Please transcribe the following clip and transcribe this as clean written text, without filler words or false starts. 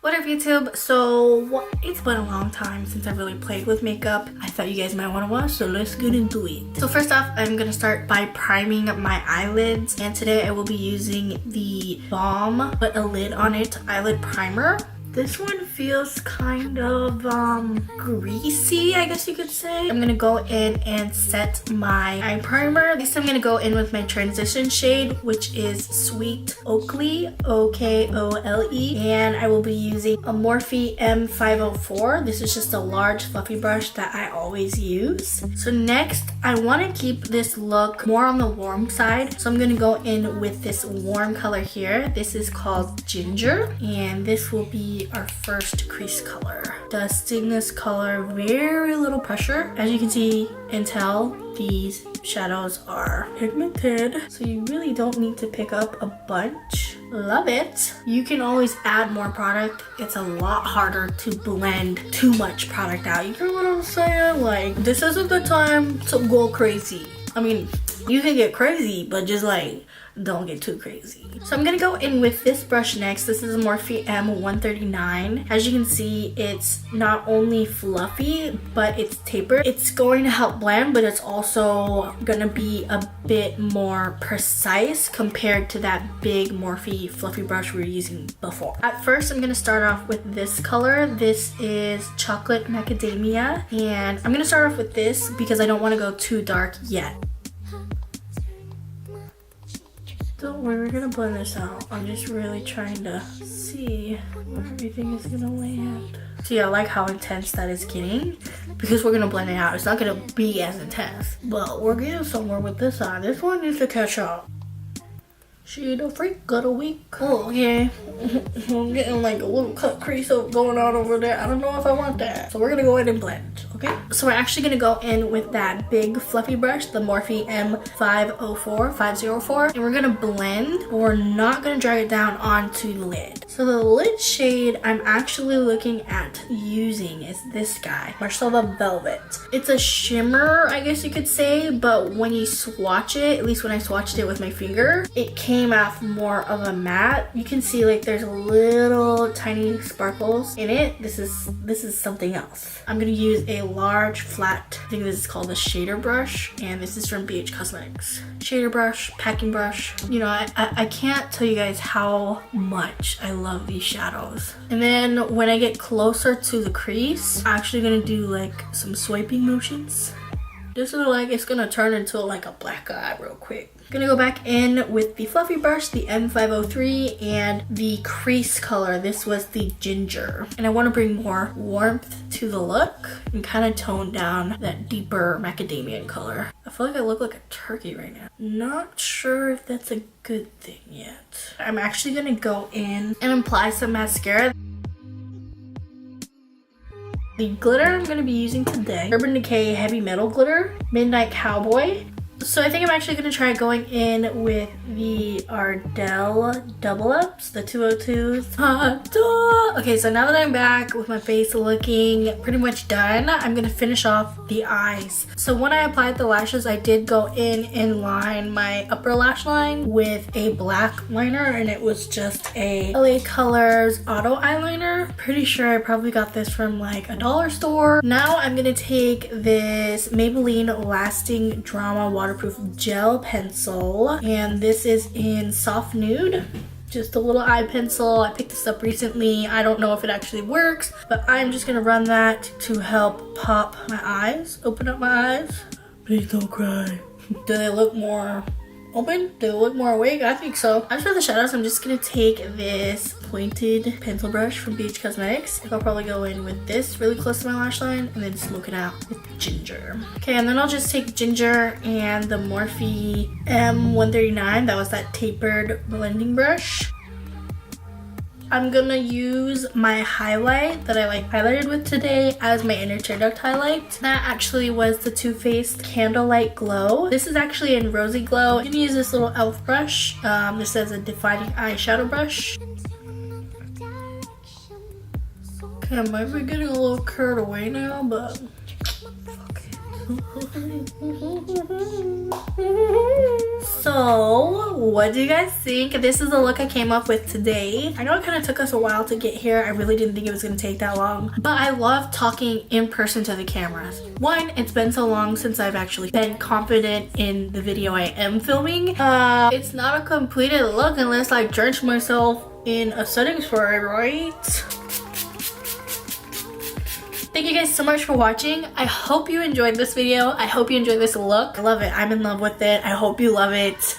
What up YouTube? So it's been a long time since I've really played with makeup. I thought you guys might want to watch, so let's get into it. So first off, I'm gonna start by priming my eyelids, and today I will be using the Balm Put a Lid on It eyelid primer. This one feels kind of greasy, I guess you could say. I'm gonna go in and set my eye primer. This I'm gonna go in with my transition shade, which is Sweet Oakley, O-K-O-L-E. And I will be using a Morphe M504. This is just a large fluffy brush that I always use. So next, I wanna keep this look more on the warm side. So I'm gonna go in with this warm color here. This is called Ginger, and this will be our first crease color. Dusting this color, very little pressure. As you can see and tell, these shadows are pigmented, so you really don't need to pick up a bunch. Love it. You can always add more product. It's a lot harder to blend too much product out. You know what I'm saying? Like, this isn't the time to go crazy. I mean, you can get crazy, but just like, don't get too crazy. So I'm gonna go in with this brush next. This is a Morphe M139. As you can see, it's not only fluffy, but it's tapered. It's going to help blend, but it's also gonna be a bit more precise compared to that big Morphe fluffy brush we were using before. At first, I'm gonna start off with this color. This is Chocolate Macadamia, and I'm gonna start off with this because I don't wanna go too dark yet. Don't worry, we're gonna blend this out. I'm just really trying to see where everything is gonna land. See, I like how intense that is getting because we're gonna blend it out. It's not gonna be as intense, but we're getting somewhere with this eye. This one needs to catch up. She the freak of the week. Oh, okay. I'm getting like a little cut crease going on over there. I don't know if I want that. So we're gonna go ahead and blend, okay? So we're actually gonna go in with that big fluffy brush, the Morphe M504, and we're gonna blend, but we're not gonna drag it down onto the lid. So the lid shade I'm actually looking at using is this guy, Marcella Velvet. It's a shimmer, I guess you could say, but when you swatch it, at least when I swatched it with my finger, it came out more of a matte. You can see like there's little tiny sparkles in it. This is something else. I'm gonna use a large flat, I think this is called a shader brush, and this is from BH Cosmetics. Shader brush, packing brush. You know, I can't tell you guys how much I love these shadows. And then when I get closer to the crease, I'm actually gonna do like some swiping motions. This is like, it's gonna turn into like a black eye real quick. Gonna go back in with the fluffy brush, the M503, and the crease color. This was the Ginger. And I want to bring more warmth to the look and kind of tone down that deeper macadamia color. I feel like I look like a turkey right now. Not sure if that's a good thing yet. I'm actually gonna go in and apply some mascara. The glitter I'm going to be using today, Urban Decay Heavy Metal Glitter, Midnight Cowboy. So I think I'm actually going to try going in with the Ardell Double Ups, the 202s. Okay, so now that I'm back with my face looking pretty much done, I'm going to finish off the eyes. So when I applied the lashes, I did go in and line my upper lash line with a black liner, and it was just a LA Colors Auto Eyeliner. Pretty sure I probably got this from like a dollar store. Now I'm going to take this Maybelline Lasting Drama Waterproof gel pencil, and this is in soft nude. Just a little eye pencil. I picked this up recently. I don't know if it actually works, but I'm just gonna run that to help pop my eyes, open up my eyes. Please don't cry. Do they look more open? Do they look more awake? I think so. As for the shadows, I'm just gonna take this pointed pencil brush from BH Cosmetics. I'll probably go in with this really close to my lash line and then smoke it out with Ginger. Okay, and then I'll just take Ginger and the Morphe M139. That was that tapered blending brush. I'm gonna use my highlight that I like highlighted with today as my inner tear duct highlight. That actually was the Too Faced Candlelight Glow. This is actually in Rosy Glow. I'm gonna use this little e.l.f. brush. This is a defining eyeshadow brush. Okay, I might be getting a little carried away now, but fuck it. So, what do you guys think? This is the look I came up with today. I know it kind of took us a while to get here. I really didn't think it was going to take that long. But I love talking in person to the cameras. One, it's been so long since I've actually been confident in the video I am filming. It's not a completed look unless I drench myself in a setting spray, right? Thank you guys so much for watching. I hope you enjoyed this video. I hope you enjoyed this look. I love it. I'm in love with it. I hope you love it.